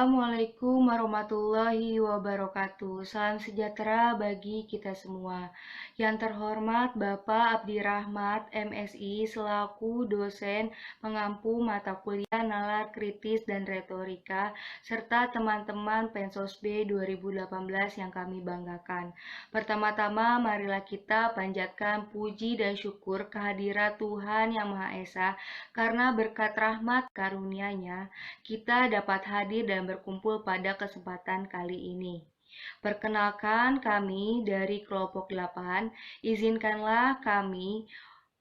Assalamualaikum warahmatullahi wabarakatuh. Salam sejahtera bagi kita semua. Yang terhormat Bapak Abdi Rahmat, MSI, selaku dosen pengampu mata kuliah Nalar Kritis dan Retorika, serta teman-teman Pensos B 2018 yang kami banggakan. Pertama-tama, marilah kita panjatkan puji dan syukur kehadirat Tuhan Yang Maha Esa, karena berkat rahmat karunia-Nya, kita dapat hadir dan berkumpul pada kesempatan kali ini. Perkenalkan kami dari kelompok 8, izinkanlah kami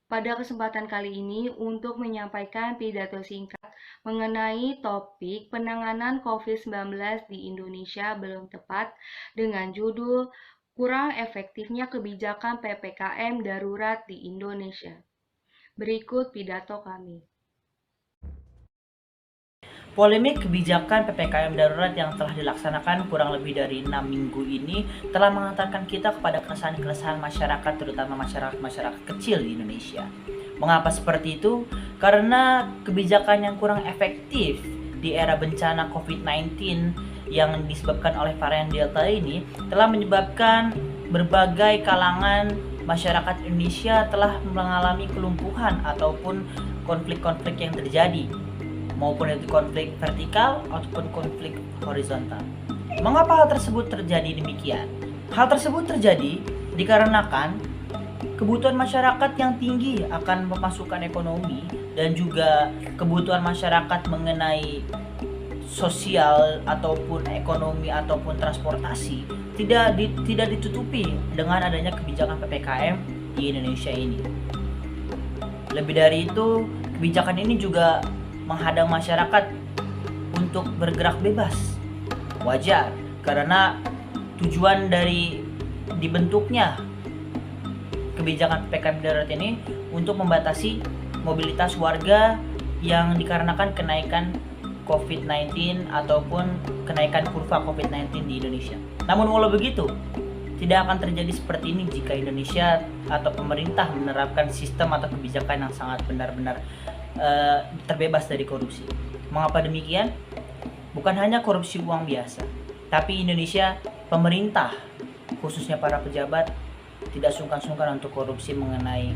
pada kesempatan kali ini untuk menyampaikan pidato singkat mengenai topik penanganan COVID-19 di Indonesia belum tepat dengan judul Kurang Efektifnya Kebijakan PPKM Darurat di Indonesia. Berikut pidato kami. Polemik kebijakan PPKM darurat yang telah dilaksanakan kurang lebih dari 6 minggu ini telah mengantarkan kita kepada keresahan-keresahan masyarakat, terutama masyarakat kecil di Indonesia. Mengapa seperti itu? Karena kebijakan yang kurang efektif di era bencana COVID-19 yang disebabkan oleh varian Delta ini telah menyebabkan berbagai kalangan masyarakat Indonesia telah mengalami kelumpuhan ataupun konflik-konflik yang terjadi, maupun itu konflik vertikal ataupun konflik horizontal. Mengapa hal tersebut terjadi demikian? Hal tersebut terjadi dikarenakan kebutuhan masyarakat yang tinggi akan pemasukan ekonomi dan juga kebutuhan masyarakat mengenai sosial ataupun ekonomi ataupun transportasi tidak ditutupi dengan adanya kebijakan PPKM di Indonesia ini. Lebih dari itu, kebijakan ini juga menghadang masyarakat untuk bergerak bebas. Wajar, karena tujuan dari dibentuknya kebijakan PPKM darurat ini untuk membatasi mobilitas warga yang dikarenakan kenaikan COVID-19 ataupun kenaikan kurva COVID-19 di Indonesia. Namun walau begitu, tidak akan terjadi seperti ini jika Indonesia atau pemerintah menerapkan sistem atau kebijakan yang sangat benar-benar terbebas dari korupsi. Mengapa demikian? Bukan hanya korupsi uang biasa, tapi Indonesia, pemerintah, khususnya para pejabat, tidak sungkan-sungkan untuk korupsi mengenai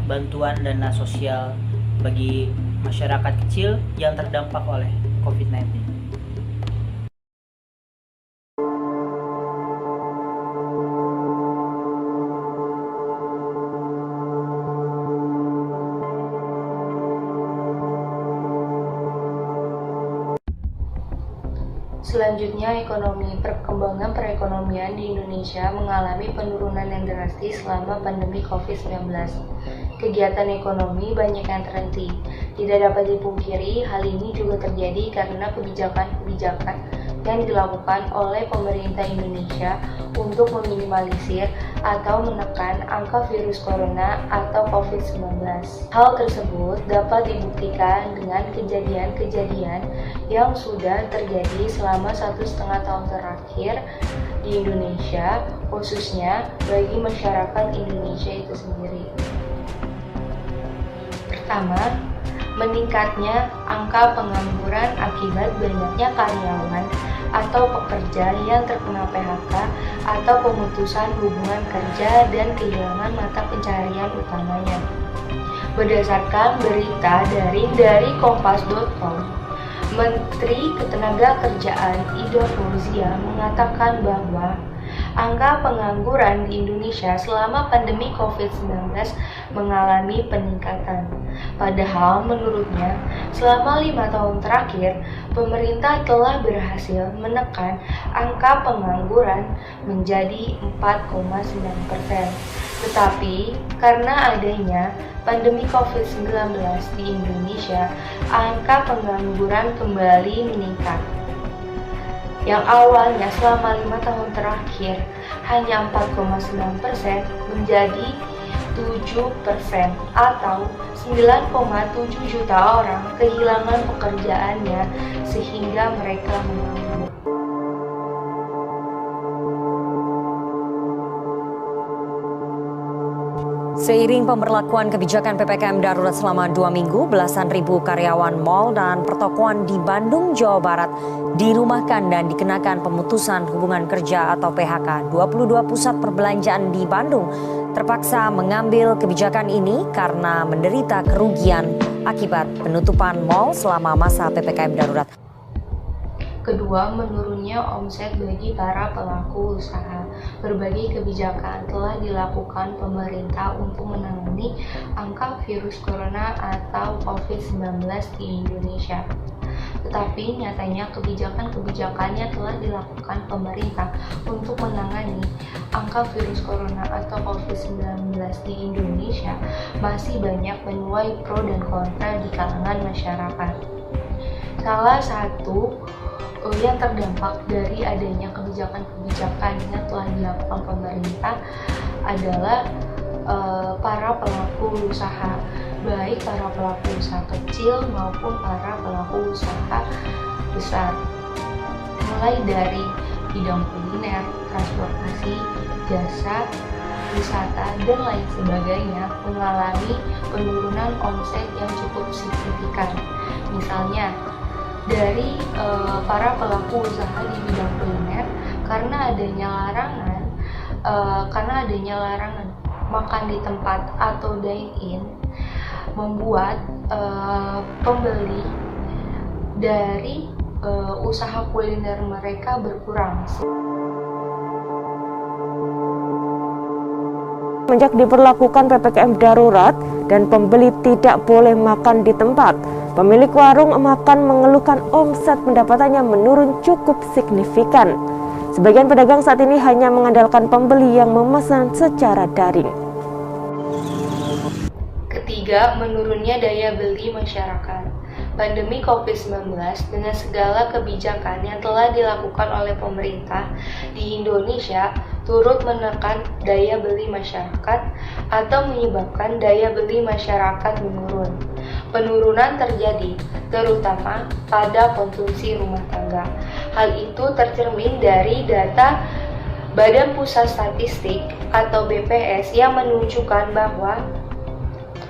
bantuan dana sosial bagi masyarakat kecil yang terdampak oleh COVID-19. Selanjutnya, perkembangan perekonomian di Indonesia mengalami penurunan yang drastis selama pandemi COVID-19. Kegiatan ekonomi banyak yang terhenti. Tidak dapat dipungkiri, hal ini juga terjadi karena kebijakan-kebijakan yang dilakukan oleh pemerintah Indonesia untuk meminimalisir atau menekan angka virus corona atau COVID-19. Hal tersebut dapat dibuktikan dengan kejadian-kejadian yang sudah terjadi selama 1,5 tahun terakhir di Indonesia, khususnya bagi masyarakat Indonesia itu sendiri. Pertama, meningkatnya angka pengangguran akibat banyaknya karyawan atau pekerja yang terkena PHK atau pemutusan hubungan kerja dan kehilangan mata pencaharian utamanya. Berdasarkan berita dari kompas.com, Menteri Ketenagakerjaan Ida Fauzia mengatakan bahwa angka pengangguran di Indonesia selama pandemi COVID-19 mengalami peningkatan. Padahal menurutnya, selama 5 tahun terakhir, pemerintah telah berhasil menekan angka pengangguran menjadi 4,9%. Tetapi, karena adanya pandemi COVID-19 di Indonesia, angka pengangguran kembali meningkat. Yang awalnya selama 5 tahun terakhir hanya 4,9% menjadi 7% atau 9,7 juta orang kehilangan pekerjaannya sehingga mereka menganggur. Seiring pemberlakuan kebijakan PPKM darurat selama 2 minggu, belasan ribu karyawan mal dan pertokoan di Bandung, Jawa Barat dirumahkan dan dikenakan pemutusan hubungan kerja atau PHK. 22 pusat perbelanjaan di Bandung terpaksa mengambil kebijakan ini karena menderita kerugian akibat penutupan mal selama masa PPKM darurat. Kedua, menurunnya omset bagi para pelaku usaha. Berbagai kebijakan telah dilakukan pemerintah untuk menangani angka virus corona atau COVID-19 di Indonesia. Tetapi nyatanya kebijakan-kebijakannya telah dilakukan pemerintah untuk menangani angka virus corona atau COVID-19 di Indonesia masih banyak menuai pro dan kontra di kalangan masyarakat. Salah satu yang terdampak dari adanya kebijakan-kebijakan yang telah dilakukan pemerintah adalah para pelaku usaha, baik para pelaku usaha kecil maupun para pelaku usaha besar, mulai dari bidang kuliner, transportasi, jasa, wisata, dan lain sebagainya mengalami penurunan omset yang cukup signifikan. Misalnya dari para pelaku usaha di bidang kuliner karena adanya larangan makan di tempat atau dine-in membuat pembeli dari usaha kuliner mereka berkurang. Semenjak diberlakukan PPKM darurat dan pembeli tidak boleh makan di tempat, pemilik warung makan mengeluhkan omset pendapatannya menurun cukup signifikan. Sebagian pedagang saat ini hanya mengandalkan pembeli yang memesan secara daring. Ketiga, menurunnya daya beli masyarakat. Pandemi COVID-19 dengan segala kebijakan yang telah dilakukan oleh pemerintah di Indonesia turut menekan daya beli masyarakat atau menyebabkan daya beli masyarakat menurun. Penurunan terjadi terutama pada konsumsi rumah tangga. Hal itu tercermin dari data Badan Pusat Statistik atau BPS yang menunjukkan bahwa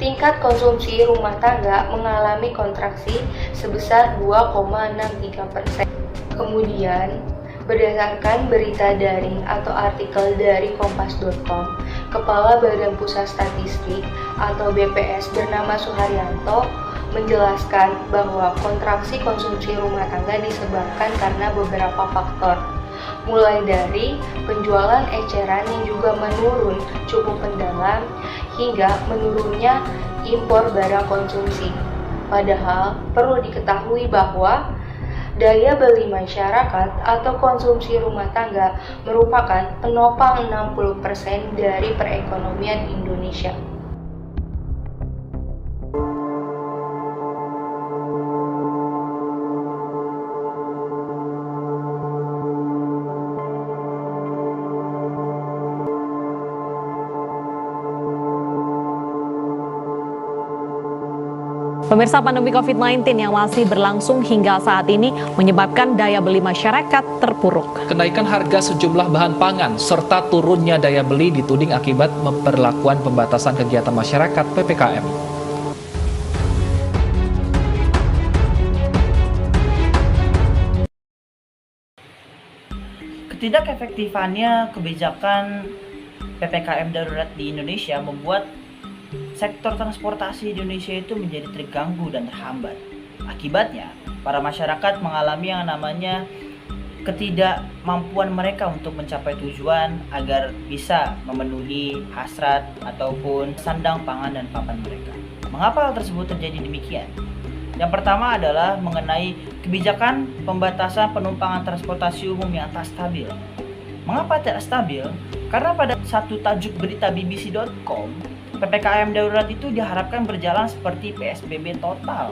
tingkat konsumsi rumah tangga mengalami kontraksi sebesar 2,63%. Kemudian, berdasarkan berita daring atau artikel dari kompas.com, Kepala Badan Pusat Statistik atau BPS bernama Suharyanto menjelaskan bahwa kontraksi konsumsi rumah tangga disebabkan karena beberapa faktor, mulai dari penjualan eceran yang juga menurun cukup mendalam hingga menurunnya impor barang konsumsi. Padahal perlu diketahui bahwa daya beli masyarakat atau konsumsi rumah tangga merupakan penopang 60% dari perekonomian Indonesia. Pemirsa, pandemi COVID-19 yang masih berlangsung hingga saat ini menyebabkan daya beli masyarakat terpuruk. Kenaikan harga sejumlah bahan pangan serta turunnya daya beli dituding akibat pemberlakuan pembatasan kegiatan masyarakat PPKM. Ketidakefektifannya kebijakan PPKM darurat di Indonesia membuat sektor transportasi di Indonesia itu menjadi terganggu dan terhambat. Akibatnya, para masyarakat mengalami yang namanya ketidakmampuan mereka untuk mencapai tujuan agar bisa memenuhi hasrat ataupun sandang pangan dan papan mereka. Mengapa hal tersebut terjadi demikian? Yang pertama adalah mengenai kebijakan pembatasan penumpangan transportasi umum yang tak stabil. Mengapa tidak stabil? Karena pada satu tajuk berita BBC.com, PPKM darurat itu diharapkan berjalan seperti PSBB total,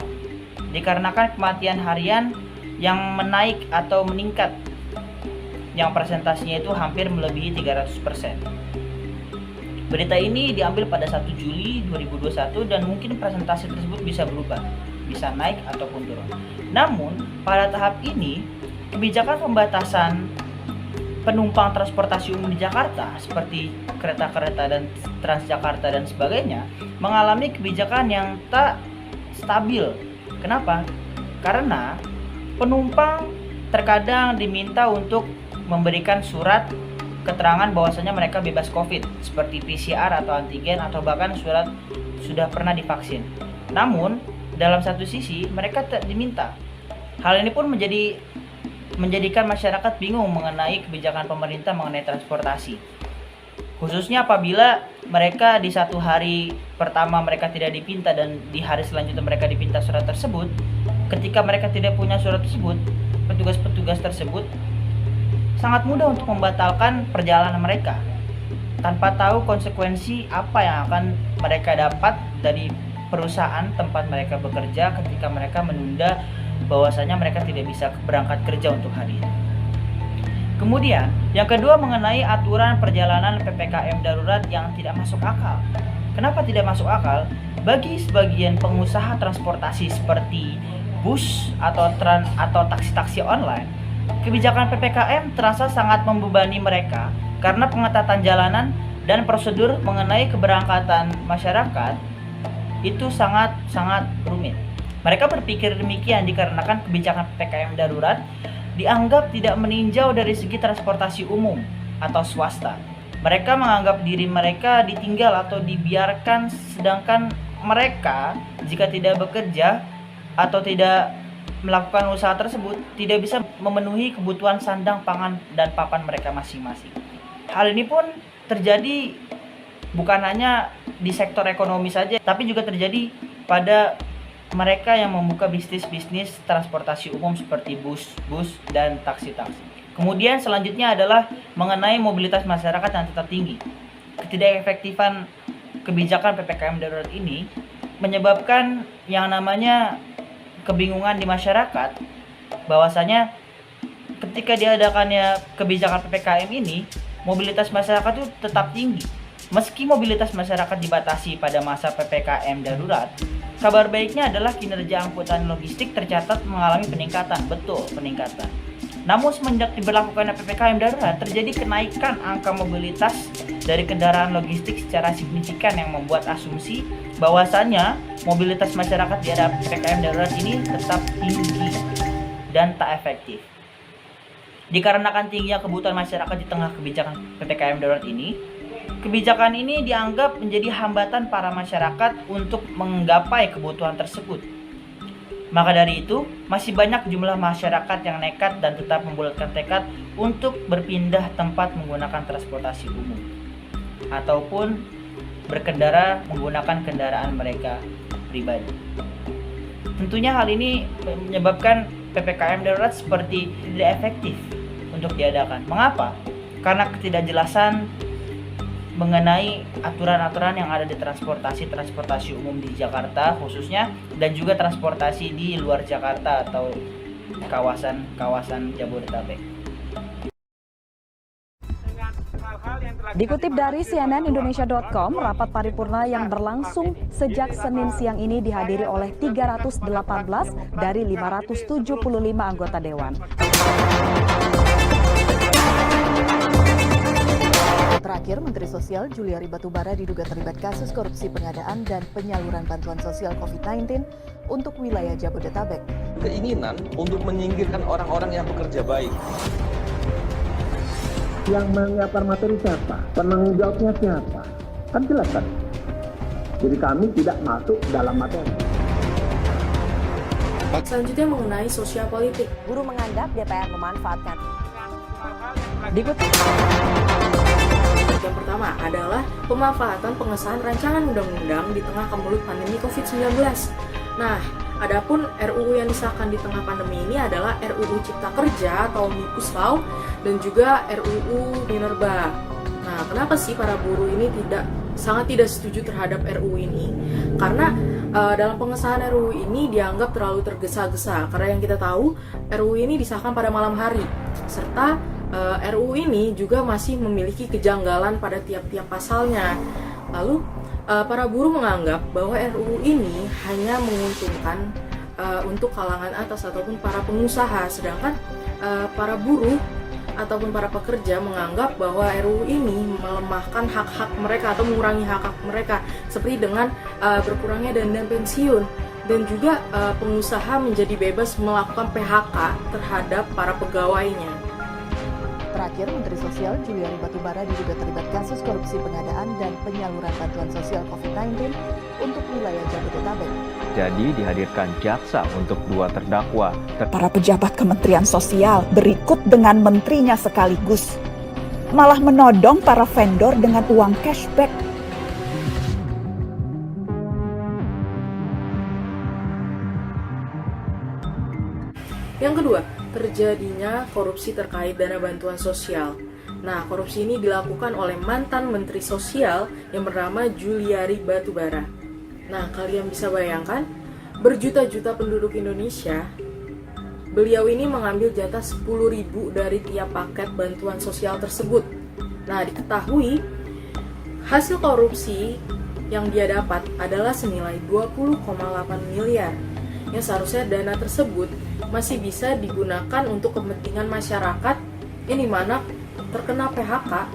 dikarenakan kematian harian yang menaik atau meningkat, yang presentasinya itu hampir melebihi 300%. Berita ini diambil pada 1 Juli 2021 dan mungkin presentasi tersebut bisa berubah, bisa naik ataupun turun. Namun, pada tahap ini, kebijakan pembatasan penumpang transportasi umum di Jakarta seperti kereta-kereta dan Transjakarta dan sebagainya mengalami kebijakan yang tak stabil. Kenapa? Karena penumpang terkadang diminta untuk memberikan surat keterangan bahwasanya mereka bebas COVID seperti PCR atau antigen atau bahkan surat sudah pernah divaksin. Namun dalam satu sisi mereka tak diminta. Hal ini pun menjadikan masyarakat bingung mengenai kebijakan pemerintah mengenai transportasi. Khususnya apabila mereka di satu hari pertama mereka tidak dipinta dan di hari selanjutnya mereka dipinta surat tersebut. Ketika mereka tidak punya surat tersebut, petugas-petugas tersebut sangat mudah untuk membatalkan perjalanan mereka tanpa tahu konsekuensi apa yang akan mereka dapat dari perusahaan tempat mereka bekerja ketika mereka menunda bahwasanya mereka tidak bisa berangkat kerja untuk hari ini. Kemudian, yang kedua mengenai aturan perjalanan PPKM darurat yang tidak masuk akal. Kenapa tidak masuk akal? Bagi sebagian pengusaha transportasi seperti bus atau taksi-taksi online, kebijakan PPKM terasa sangat membebani mereka karena pengetatan jalanan dan prosedur mengenai keberangkatan masyarakat itu sangat rumit. Mereka berpikir demikian dikarenakan kebijakan PPKM darurat dianggap tidak meninjau dari segi transportasi umum atau swasta. Mereka menganggap diri mereka ditinggal atau dibiarkan, sedangkan mereka jika tidak bekerja atau tidak melakukan usaha tersebut tidak bisa memenuhi kebutuhan sandang, pangan, dan papan mereka masing-masing. Hal ini pun terjadi bukan hanya di sektor ekonomi saja, tapi juga terjadi pada mereka yang membuka bisnis-bisnis transportasi umum seperti bus dan taksi-taksi. Kemudian selanjutnya adalah mengenai mobilitas masyarakat yang tetap tinggi. Ketidakefektifan kebijakan PPKM darurat ini menyebabkan yang namanya kebingungan di masyarakat bahwasanya ketika diadakannya kebijakan PPKM ini, mobilitas masyarakat itu tetap tinggi. Meski mobilitas masyarakat dibatasi pada masa PPKM darurat, kabar baiknya adalah kinerja angkutan logistik tercatat mengalami peningkatan, betul peningkatan. Namun semenjak diberlakukannya PPKM darurat, terjadi kenaikan angka mobilitas dari kendaraan logistik secara signifikan yang membuat asumsi bahwasannya mobilitas masyarakat di era PPKM darurat ini tetap tinggi dan tak efektif. Dikarenakan tingginya kebutuhan masyarakat di tengah kebijakan PPKM darurat ini, kebijakan ini dianggap menjadi hambatan para masyarakat untuk menggapai kebutuhan tersebut. Maka dari itu, masih banyak jumlah masyarakat yang nekat dan tetap membulatkan tekad untuk berpindah tempat menggunakan transportasi umum ataupun berkendara menggunakan kendaraan mereka pribadi. Tentunya hal ini menyebabkan PPKM darurat seperti tidak efektif untuk diadakan. Mengapa? Karena ketidakjelasan mengenai aturan-aturan yang ada di transportasi umum di Jakarta khususnya dan juga transportasi di luar Jakarta atau kawasan Jabodetabek. Dikutip dari cnnindonesia.com, rapat paripurna yang berlangsung sejak Senin siang ini dihadiri oleh 318 dari 575 anggota dewan. Terakhir, Menteri Sosial Juliari Batubara diduga terlibat kasus korupsi pengadaan dan penyaluran bantuan sosial COVID-19 untuk wilayah Jabodetabek. Keinginan untuk menyingkirkan orang-orang yang bekerja baik. Yang menyiapkan materi siapa? Penanggung jawabnya siapa? Kan jelas kan? Jadi kami tidak masuk dalam materi. Selanjutnya mengenai sosial politik. Buruh menganggap DPR memanfaatkan. Dikutip. Yang pertama adalah pemanfaatan pengesahan rancangan undang-undang di tengah kemelut pandemi COVID-19. Nah, adapun RUU yang disahkan di tengah pandemi ini adalah RUU Cipta Kerja atau Omnibus Law dan juga RUU Minerba. Nah, kenapa sih para buruh ini sangat tidak setuju terhadap RUU ini? Karena dalam pengesahan RUU ini dianggap terlalu tergesa-gesa. Karena yang kita tahu, RUU ini disahkan pada malam hari, serta RUU ini juga masih memiliki kejanggalan pada tiap-tiap pasalnya. Lalu, para buruh menganggap bahwa RUU ini hanya menguntungkan untuk kalangan atas ataupun para pengusaha, sedangkan para buruh ataupun para pekerja menganggap bahwa RUU ini melemahkan hak-hak mereka atau mengurangi hak-hak mereka, seperti dengan berkurangnya dana pensiun, dan juga pengusaha menjadi bebas melakukan PHK terhadap para pegawainya. Terakhir, Menteri Sosial Juliari Batubara diduga terlibat kasus korupsi pengadaan dan penyaluran bantuan sosial COVID-19 untuk wilayah Jabodetabek. Jadi dihadirkan jaksa untuk 2 terdakwa. Para pejabat Kementerian Sosial berikut dengan menterinya sekaligus, malah menodong para vendor dengan uang cashback. Yang kedua, terjadinya korupsi terkait dana bantuan sosial. Nah, korupsi ini dilakukan oleh mantan Menteri Sosial yang bernama Juliari Batubara. Nah, kalian bisa bayangkan, berjuta-juta penduduk Indonesia, beliau ini mengambil jatah 10.000 dari tiap paket bantuan sosial tersebut. Nah, diketahui hasil korupsi yang dia dapat adalah senilai 20,8 miliar. Yang seharusnya dana tersebut masih bisa digunakan untuk kepentingan masyarakat yang dimana terkena PHK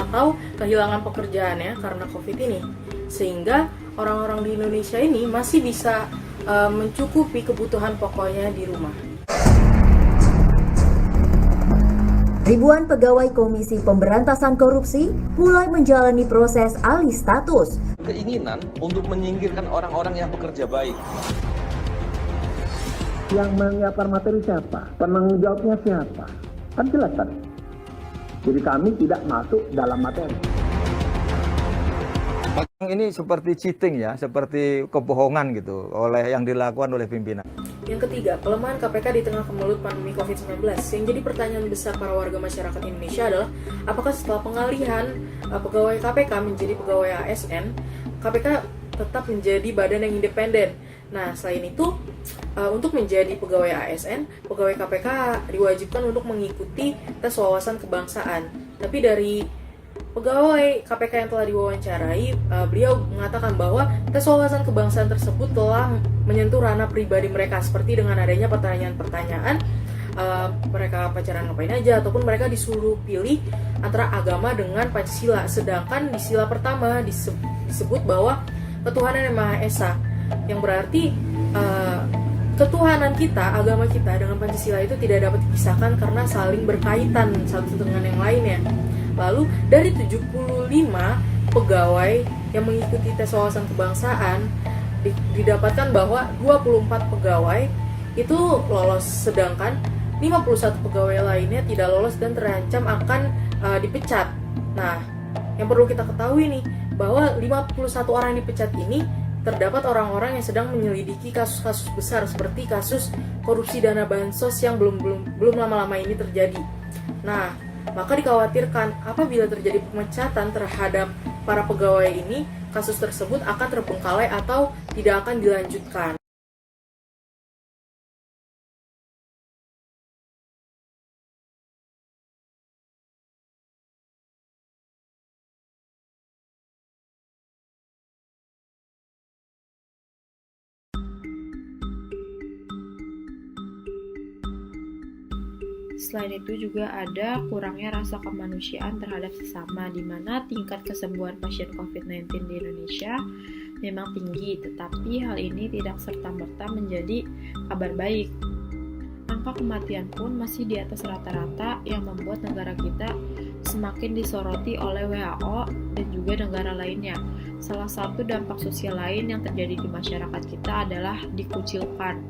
atau kehilangan pekerjaannya karena COVID ini, sehingga orang-orang di Indonesia ini masih bisa mencukupi kebutuhan pokoknya di rumah. Ribuan pegawai Komisi Pemberantasan Korupsi mulai menjalani proses alih status. Keinginan untuk menyingkirkan orang-orang yang bekerja baik. Yang menyiapkan materi siapa? Penanggung jawabnya siapa? Kan jelas kan? Jadi kami tidak masuk dalam materi. Ini seperti cheating ya, seperti kebohongan gitu oleh yang dilakukan oleh pimpinan. Yang ketiga, pelemahan KPK di tengah kemelut pandemi COVID-19. Yang jadi pertanyaan besar para warga masyarakat Indonesia adalah, apakah setelah pengalihan pegawai KPK menjadi pegawai ASN, KPK tetap menjadi badan yang independen? Nah, selain itu, untuk menjadi pegawai ASN, pegawai KPK diwajibkan untuk mengikuti tes wawasan kebangsaan. Tapi dari pegawai KPK yang telah diwawancarai, beliau mengatakan bahwa tes wawasan kebangsaan tersebut telah menyentuh ranah pribadi mereka, seperti dengan adanya pertanyaan-pertanyaan, mereka pacaran ngapain aja, ataupun mereka disuruh pilih antara agama dengan Pancasila. Sedangkan di sila pertama disebut bahwa ketuhanan yang Maha Esa, yang berarti ketuhanan kita, agama kita dengan Pancasila itu tidak dapat dipisahkan karena saling berkaitan satu dengan yang lainnya. Lalu dari 75 pegawai yang mengikuti tes wawasan kebangsaan didapatkan bahwa 24 pegawai itu lolos, sedangkan 51 pegawai lainnya tidak lolos dan terancam akan dipecat. Nah, yang perlu kita ketahui nih, bahwa 51 orang yang dipecat ini terdapat orang-orang yang sedang menyelidiki kasus-kasus besar seperti kasus korupsi dana bansos yang belum lama-lama ini terjadi. Nah, maka dikhawatirkan apabila terjadi pemecatan terhadap para pegawai ini, kasus tersebut akan terbengkalai atau tidak akan dilanjutkan. Selain itu juga ada kurangnya rasa kemanusiaan terhadap sesama, di mana tingkat kesembuhan pasien COVID-19 di Indonesia memang tinggi, tetapi hal ini tidak serta-merta menjadi kabar baik. Angka kematian pun masih di atas rata-rata yang membuat negara kita semakin disoroti oleh WHO dan juga negara lainnya. Salah satu dampak sosial lain yang terjadi di masyarakat kita adalah dikucilkan.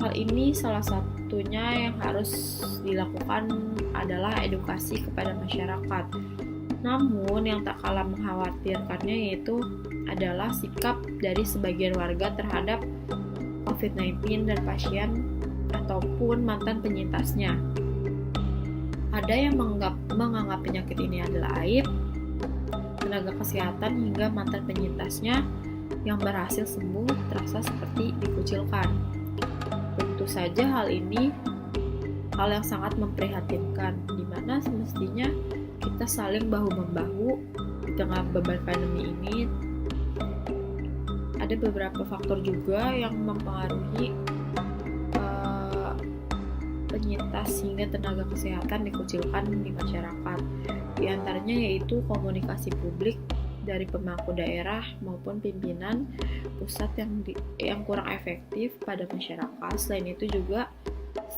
Hal ini salah satunya yang harus dilakukan adalah edukasi kepada masyarakat. Namun yang tak kalah mengkhawatirkannya yaitu adalah sikap dari sebagian warga terhadap COVID-19 dan pasien ataupun mantan penyintasnya. Ada yang menganggap penyakit ini adalah aib, tenaga kesehatan hingga mantan penyintasnya yang berhasil sembuh terasa seperti dikucilkan. Tentu saja hal ini hal yang sangat memprihatinkan, di mana semestinya kita saling bahu-membahu di tengah beban pandemi ini. Ada beberapa faktor juga yang mempengaruhi penyintas hingga tenaga kesehatan dikucilkan di masyarakat. Di antaranya yaitu komunikasi publik dari pemangku daerah maupun pimpinan pusat yang kurang efektif pada masyarakat. Selain itu juga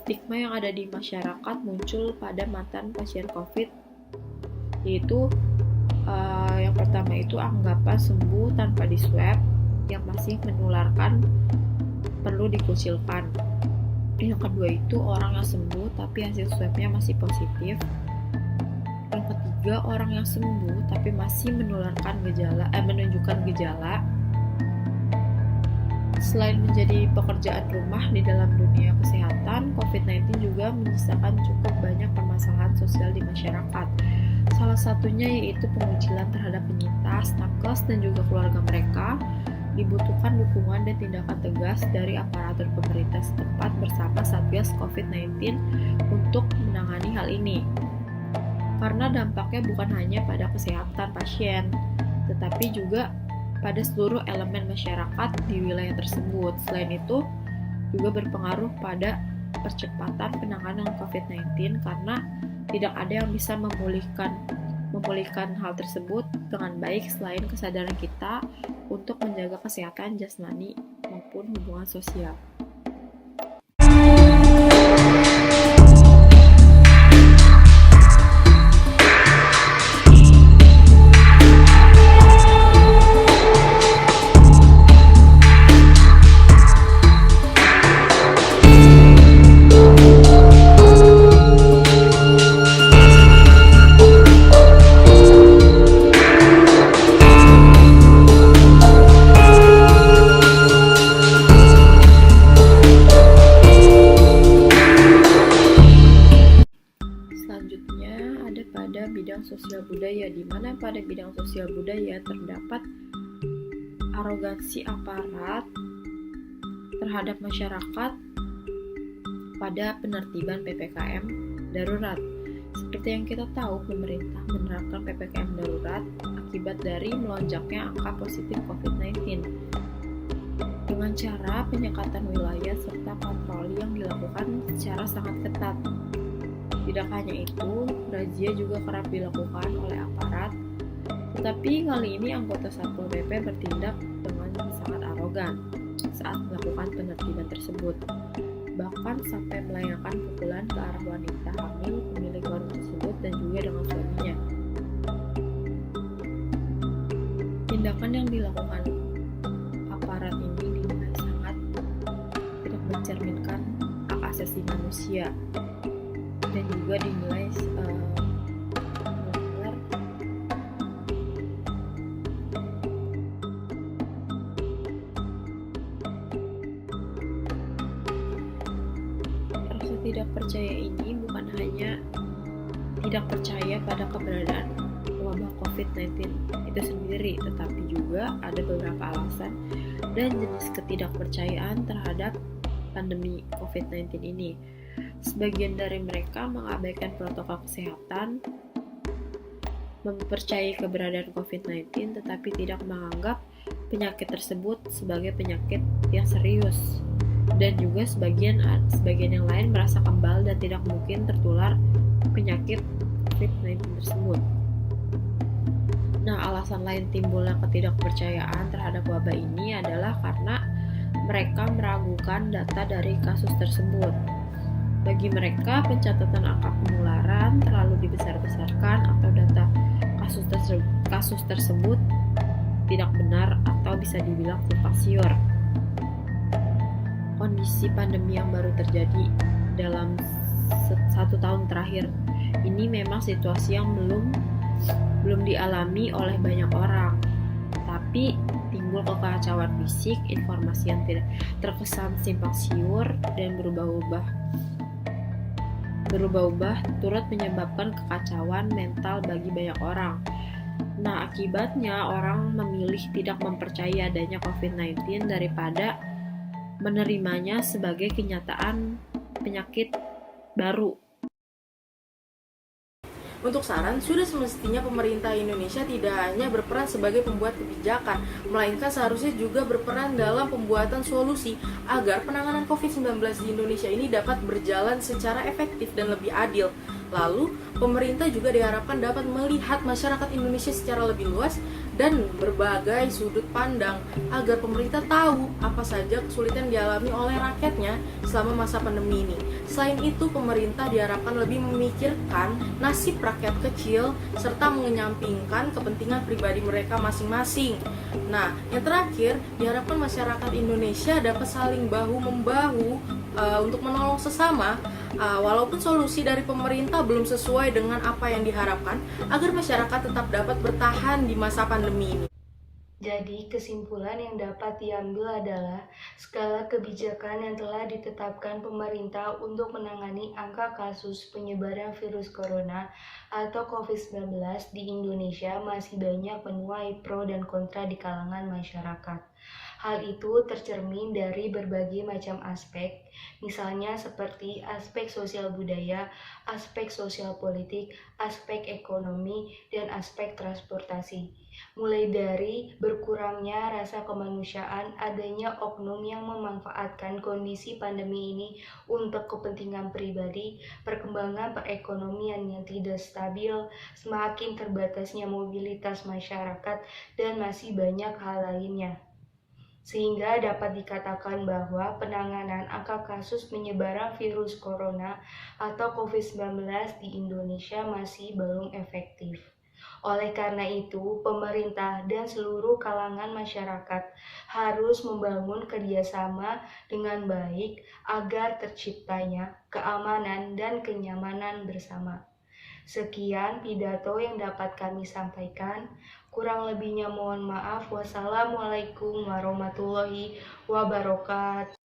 stigma yang ada di masyarakat muncul pada mantan pasien COVID, yaitu yang pertama itu anggapan sembuh tanpa diswab, yang masih menularkan perlu dikucilkan. Yang kedua itu orang yang sembuh tapi hasil swabnya masih positif. Yang ketiga orang yang sembuh tapi masih menunjukkan gejala. Selain menjadi pekerjaan rumah di dalam dunia kesehatan, COVID-19 juga menyisakan cukup banyak permasalahan sosial di masyarakat. Salah satunya yaitu pengucilan terhadap penyintas, nakes, dan juga keluarga mereka. Dibutuhkan dukungan dan tindakan tegas dari aparatur pemerintah setempat bersama Satgas COVID-19 untuk menangani hal ini. Karena dampaknya bukan hanya pada kesehatan pasien, tetapi juga pada seluruh elemen masyarakat di wilayah tersebut. Selain itu, juga berpengaruh pada percepatan penanganan COVID-19 karena tidak ada yang bisa memulihkan hal tersebut dengan baik selain kesadaran kita untuk menjaga kesehatan jasmani maupun hubungan sosial. Sosial budaya, di mana pada bidang sosial budaya terdapat arogansi aparat terhadap masyarakat pada penertiban PPKM darurat. Seperti yang kita tahu, pemerintah menerapkan PPKM darurat akibat dari melonjaknya angka positif COVID-19 dengan cara penyekatan wilayah serta patroli yang dilakukan secara sangat ketat. Tidak hanya itu, razia juga kerap dilakukan oleh aparat, tetapi kali ini anggota Satpol PP bertindak dengan sangat arogan saat melakukan penertiban tersebut, bahkan sampai melayangkan pukulan ke arah wanita hamil pemilik warung tersebut dan juga dengan suaminya. Tindakan yang dilakukan aparat ini dinilai sangat tidak mencerminkan hak asasi manusia dan juga dinilai melanggar rasa tidak percaya ini bukan hanya tidak percaya pada keberadaan wabah COVID-19 itu sendiri, tetapi juga ada beberapa alasan dan jenis ketidakpercayaan terhadap pandemi COVID-19 ini. Sebagian dari mereka mengabaikan protokol kesehatan, mempercayai keberadaan COVID-19 tetapi tidak menganggap penyakit tersebut sebagai penyakit yang serius, dan juga sebagian yang lain merasa kebal dan tidak mungkin tertular penyakit COVID-19 tersebut. Nah, alasan lain timbulnya ketidakpercayaan terhadap wabah ini adalah karena mereka meragukan data dari kasus tersebut. Bagi mereka, pencatatan angka penularan terlalu dibesar-besarkan atau data kasus tersebut tidak benar atau bisa dibilang simpang siur. Kondisi pandemi yang baru terjadi dalam 1 tahun terakhir ini memang situasi yang belum dialami oleh banyak orang, tapi timbul kekacauan fisik, informasi yang tidak terkesan simpang siur dan berubah-ubah turut menyebabkan kekacauan mental bagi banyak orang. Nah, akibatnya orang memilih tidak mempercayai adanya COVID-19 daripada menerimanya sebagai kenyataan penyakit baru. Untuk saran, sudah semestinya pemerintah Indonesia tidak hanya berperan sebagai pembuat kebijakan, melainkan seharusnya juga berperan dalam pembuatan solusi agar penanganan COVID-19 di Indonesia ini dapat berjalan secara efektif dan lebih adil. Lalu, pemerintah juga diharapkan dapat melihat masyarakat Indonesia secara lebih luas dan berbagai sudut pandang agar pemerintah tahu apa saja kesulitan dialami oleh rakyatnya selama masa pandemi ini. Selain itu, pemerintah diharapkan lebih memikirkan nasib rakyat kecil serta mengenyampingkan kepentingan pribadi mereka masing-masing. Nah, yang terakhir, diharapkan masyarakat Indonesia dapat saling bahu-membahu untuk menolong sesama, walaupun solusi dari pemerintah belum sesuai dengan apa yang diharapkan, agar masyarakat tetap dapat bertahan di masa pandemi ini. Jadi, kesimpulan yang dapat diambil adalah skala kebijakan yang telah ditetapkan pemerintah untuk menangani angka kasus penyebaran virus corona atau COVID-19 di Indonesia masih banyak menuai pro dan kontra di kalangan masyarakat. Hal itu tercermin dari berbagai macam aspek, misalnya seperti aspek sosial budaya, aspek sosial politik, aspek ekonomi, dan aspek transportasi. Mulai dari berkurangnya rasa kemanusiaan, adanya oknum yang memanfaatkan kondisi pandemi ini untuk kepentingan pribadi, perkembangan perekonomian yang tidak stabil, semakin terbatasnya mobilitas masyarakat, dan masih banyak hal lainnya. Sehingga dapat dikatakan bahwa penanganan angka kasus penyebaran virus corona atau COVID-19 di Indonesia masih belum efektif. Oleh karena itu, pemerintah dan seluruh kalangan masyarakat harus membangun kerjasama dengan baik agar terciptanya keamanan dan kenyamanan bersama. Sekian pidato yang dapat kami sampaikan. Kurang lebihnya mohon maaf. Wassalamualaikum warahmatullahi wabarakatuh.